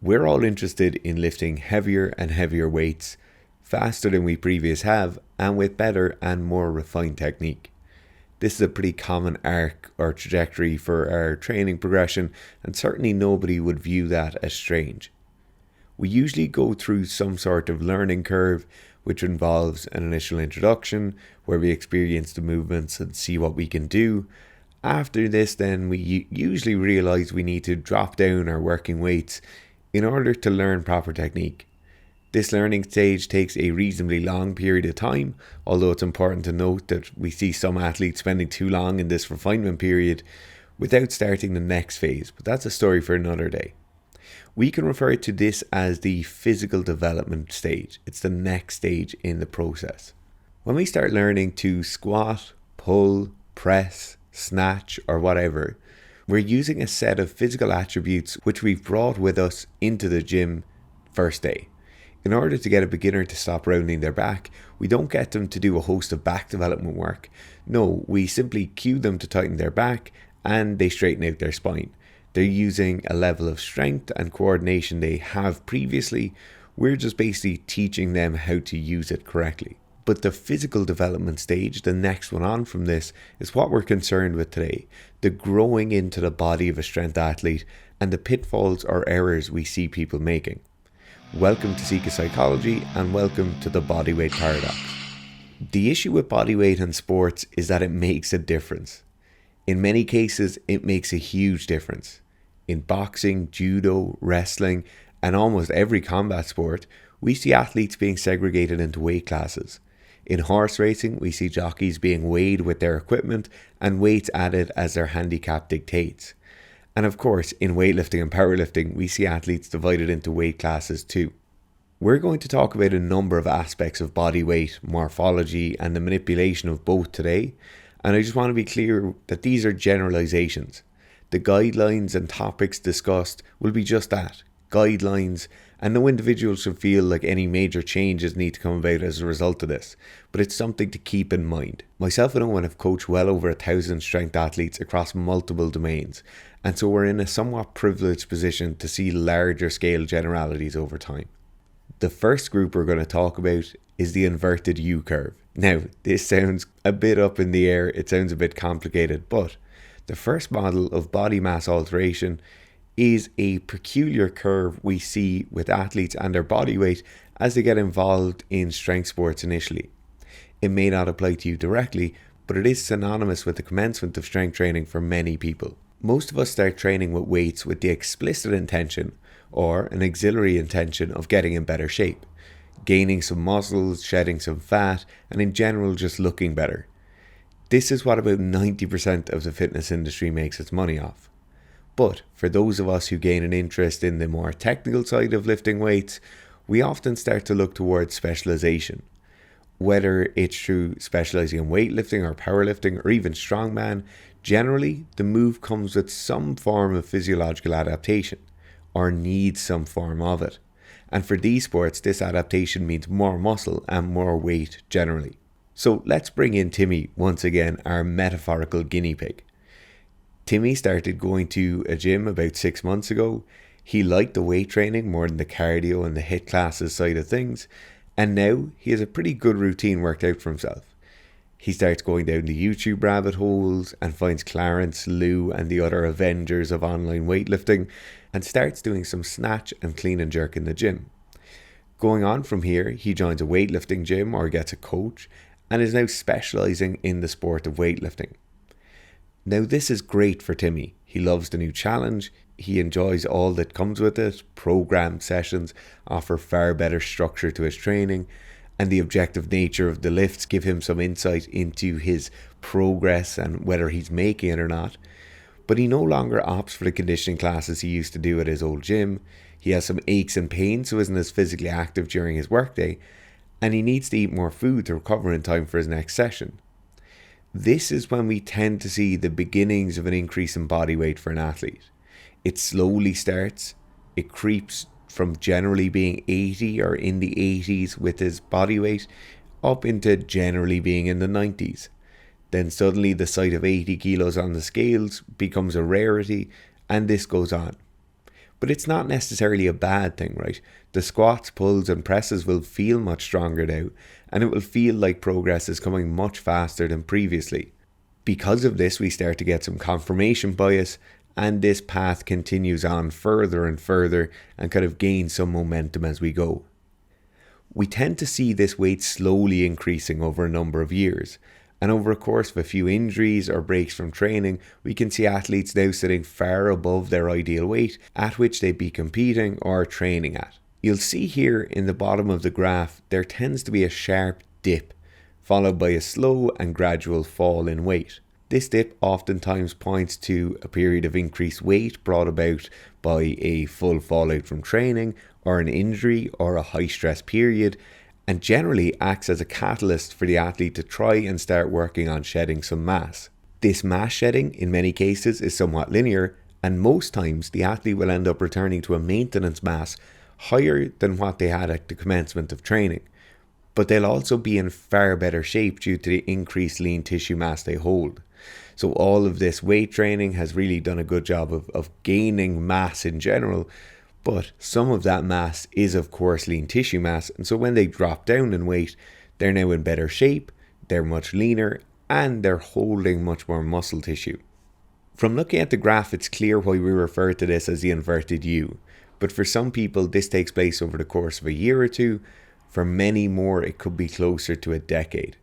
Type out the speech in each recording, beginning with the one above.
We're all interested in lifting heavier and heavier weights, faster than we previously have, and with better and more refined technique. This is a pretty common arc or trajectory for our training progression, and certainly nobody would view that as strange. We usually go through some sort of learning curve, which involves an initial introduction, where we experience the movements and see what we can do. After this, then we usually realize we need to drop down our working weights in order to learn proper technique. This learning stage takes a reasonably long period of time, although it's important to note that we see some athletes spending too long in this refinement period without starting the next phase, but that's a story for another day. We can refer to this as the physical development stage. It's the next stage in the process. When we start learning to squat, pull, press, snatch, or whatever, we're using a set of physical attributes which we've brought with us into the gym first day. In order to get a beginner to stop rounding their back, we don't get them to do a host of back development work. No, we simply cue them to tighten their back and they straighten out their spine. They're using a level of strength and coordination they have previously. We're just basically teaching them how to use it correctly. But the physical development stage, the next one on from this, is what we're concerned with today. The growing into the body of a strength athlete and the pitfalls or errors we see people making. Welcome to Sika Psychology and welcome to the Bodyweight Paradox. The issue with bodyweight in sports is that it makes a difference. In many cases, it makes a huge difference. In boxing, judo, wrestling, and almost every combat sport, we see athletes being segregated into weight classes. In horse racing, we see jockeys being weighed with their equipment and weights added as their handicap dictates. And of course, in weightlifting and powerlifting, we see athletes divided into weight classes too. We're going to talk about a number of aspects of body weight, morphology, and the manipulation of both today. And I just want to be clear that these are generalizations. The guidelines and topics discussed will be just that, guidelines, and no individual should feel like any major changes need to come about as a result of this, but it's something to keep in mind. Myself and Owen have coached well over 1,000 strength athletes across multiple domains, and so we're in a somewhat privileged position to see larger scale generalities over time. The first group we're going to talk about is the inverted U curve. Now, this sounds a bit up in the air, it sounds a bit complicated, but the first model of body mass alteration is a peculiar curve we see with athletes and their body weight as they get involved in strength sports initially. It may not apply to you directly, but it is synonymous with the commencement of strength training for many people. Most of us start training with weights with the explicit intention or an auxiliary intention of getting in better shape, gaining some muscles, shedding some fat, and in general just looking better. This is what about 90% of the fitness industry makes its money off. But for those of us who gain an interest in the more technical side of lifting weights, we often start to look towards specialization. Whether it's through specializing in weightlifting or powerlifting or even strongman, generally the move comes with some form of physiological adaptation or needs some form of it. And for these sports, this adaptation means more muscle and more weight generally. So let's bring in Timmy once again, our metaphorical guinea pig. Timmy started going to a gym about 6 months ago. He liked the weight training more than the cardio and the HIIT classes side of things. And now he has a pretty good routine worked out for himself. He starts going down the YouTube rabbit holes and finds Clarence, Lou and the other Avengers of online weightlifting and starts doing some snatch and clean and jerk in the gym. Going on from here, he joins a weightlifting gym or gets a coach and is now specializing in the sport of weightlifting. Now this is great for Timmy. He loves the new challenge, he enjoys all that comes with it, programmed sessions offer far better structure to his training, and the objective nature of the lifts give him some insight into his progress and whether he's making it or not. But he no longer opts for the conditioning classes he used to do at his old gym. He has some aches and pains, so isn't as physically active during his workday, and he needs to eat more food to recover in time for his next session. This is when we tend to see the beginnings of an increase in body weight for an athlete. It slowly starts, it creeps from generally being 80 or in the 80s with his body weight up into generally being in the 90s. Then suddenly the sight of 80 kilos on the scales becomes a rarity, and this goes on. But it's not necessarily a bad thing, right? The squats, pulls and presses will feel much stronger now, and it will feel like progress is coming much faster than previously. Because of this, we start to get some confirmation bias, and this path continues on further and further and kind of gains some momentum as we go. We tend to see this weight slowly increasing over a number of years, and over a course of a few injuries or breaks from training, we can see athletes now sitting far above their ideal weight at which they'd be competing or training at. You'll see here in the bottom of the graph, there tends to be a sharp dip, followed by a slow and gradual fall in weight. This dip oftentimes points to a period of increased weight brought about by a full fallout from training or an injury or a high stress period, and generally acts as a catalyst for the athlete to try and start working on shedding some mass. This mass shedding in many cases is somewhat linear, and most times the athlete will end up returning to a maintenance mass higher than what they had at the commencement of training. But they'll also be in far better shape due to the increased lean tissue mass they hold. So all of this weight training has really done a good job of gaining mass in general, but some of that mass is of course lean tissue mass, and so when they drop down in weight, they're now in better shape, they're much leaner, and they're holding much more muscle tissue. From looking at the graph, it's clear why we refer to this as the inverted U, but for some people this takes place over the course of a year or two. For many more, it could be closer to a decade.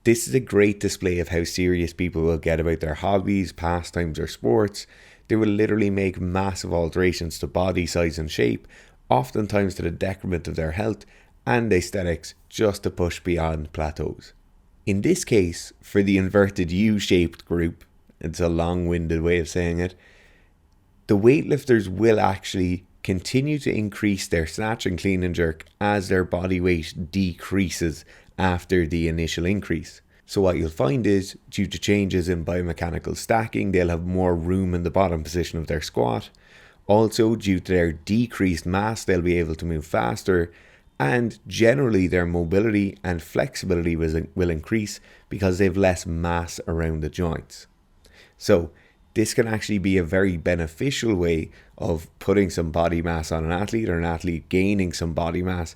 This is a great display of how serious people will get about their hobbies, pastimes or sports. They will literally make massive alterations to body size and shape, oftentimes to the detriment of their health and aesthetics, just to push beyond plateaus. In this case, for the inverted U-shaped group, it's a long-winded way of saying it, the weightlifters will actually continue to increase their snatch and clean and jerk as their body weight decreases after the initial increase. So what you'll find is, due to changes in biomechanical stacking, they'll have more room in the bottom position of their squat. Also, due to their decreased mass, they'll be able to move faster, and generally their mobility and flexibility will increase because they've less mass around the joints. So this can actually be a very beneficial way of putting some body mass on an athlete, or an athlete gaining some body mass,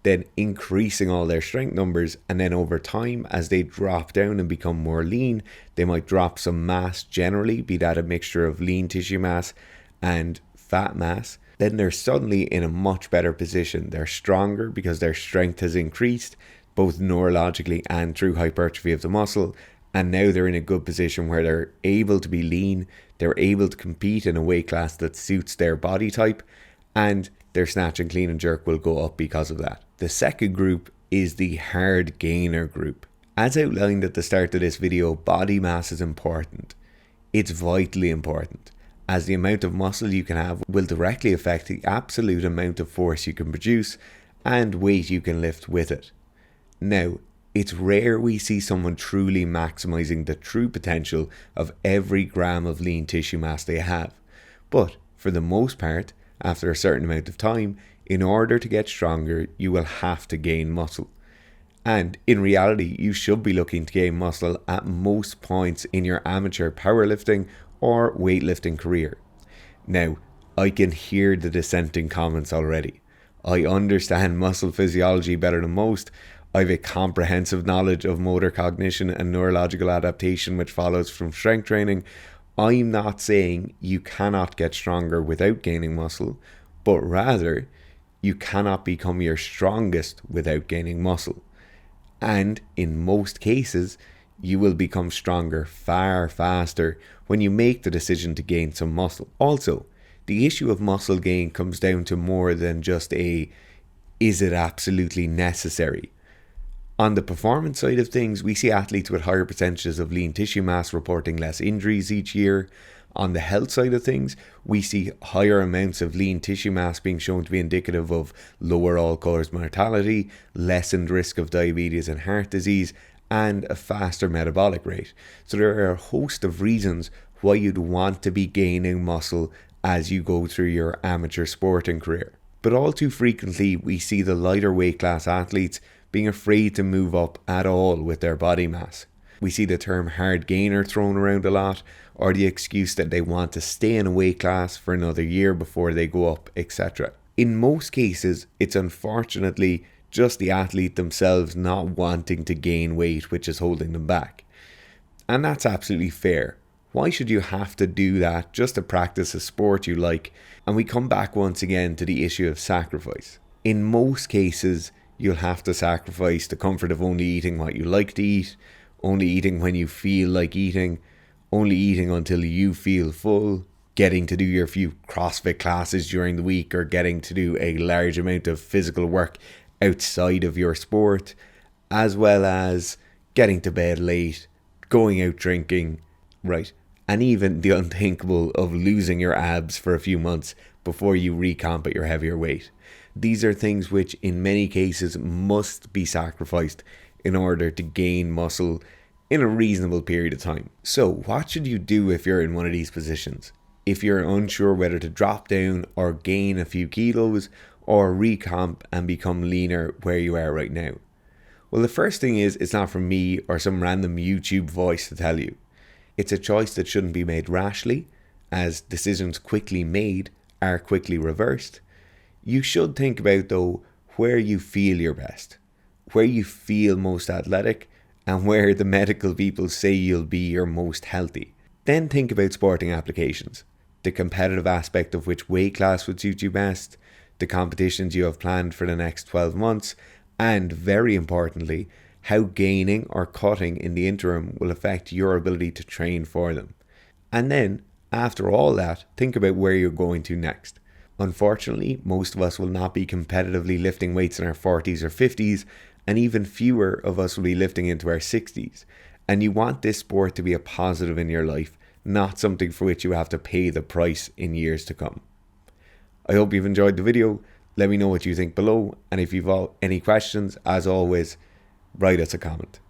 then increasing all their strength numbers, and then over time as they drop down and become more lean, they might drop some mass generally, be that a mixture of lean tissue mass and fat mass. Then they're suddenly in a much better position. They're stronger because their strength has increased, both neurologically and through hypertrophy of the muscle. And now they're in a good position where they're able to be lean, they're able to compete in a weight class that suits their body type, and their snatch and clean and jerk will go up because of that. The second group is the hard gainer group. As outlined at the start of this video, body mass is important. It's vitally important, as the amount of muscle you can have will directly affect the absolute amount of force you can produce and weight you can lift with it. Now, it's rare we see someone truly maximizing the true potential of every gram of lean tissue mass they have. But for the most part, after a certain amount of time, in order to get stronger, you will have to gain muscle. And in reality, you should be looking to gain muscle at most points in your amateur powerlifting or weightlifting career. Now, I can hear the dissenting comments already. I understand muscle physiology better than most. I have a comprehensive knowledge of motor cognition and neurological adaptation which follows from strength training. I'm not saying you cannot get stronger without gaining muscle, but rather you cannot become your strongest without gaining muscle. And in most cases, you will become stronger far faster when you make the decision to gain some muscle. Also, the issue of muscle gain comes down to more than just is it absolutely necessary? On the performance side of things, we see athletes with higher percentages of lean tissue mass reporting less injuries each year. On the health side of things, we see higher amounts of lean tissue mass being shown to be indicative of lower all-cause mortality, lessened risk of diabetes and heart disease, and a faster metabolic rate. So there are a host of reasons why you'd want to be gaining muscle as you go through your amateur sporting career. But all too frequently, we see the lighter weight class athletes being afraid to move up at all with their body mass. We see the term hard gainer thrown around a lot, or the excuse that they want to stay in a weight class for another year before they go up, etc. In most cases, it's unfortunately just the athlete themselves not wanting to gain weight which is holding them back. And that's absolutely fair. Why should you have to do that just to practice a sport you like? And we come back once again to the issue of sacrifice. In most cases, you'll have to sacrifice the comfort of only eating what you like to eat, only eating when you feel like eating, only eating until you feel full, getting to do your few CrossFit classes during the week, or getting to do a large amount of physical work outside of your sport, as well as getting to bed late, going out drinking, right? And even the unthinkable of losing your abs for a few months before you recomp at your heavier weight. These are things which in many cases must be sacrificed in order to gain muscle in a reasonable period of time. So what should you do if you're in one of these positions? If you're unsure whether to drop down or gain a few kilos, or recomp and become leaner where you are right now? Well, the first thing is, it's not from me or some random YouTube voice to tell you. It's a choice that shouldn't be made rashly, as decisions quickly made are quickly reversed. You should think about, though, where you feel your best, where you feel most athletic, and where the medical people say you'll be your most healthy. Then think about sporting applications, the competitive aspect of which weight class would suit you best, the competitions you have planned for the next 12 months, and very importantly, how gaining or cutting in the interim will affect your ability to train for them. And then, after all that, think about where you're going to next. Unfortunately, most of us will not be competitively lifting weights in our 40s or 50s, and even fewer of us will be lifting into our 60s. And you want this sport to be a positive in your life, not something for which you have to pay the price in years to come. I hope you've enjoyed the video. Let me know what you think below, and if you've any questions, as always, write us a comment.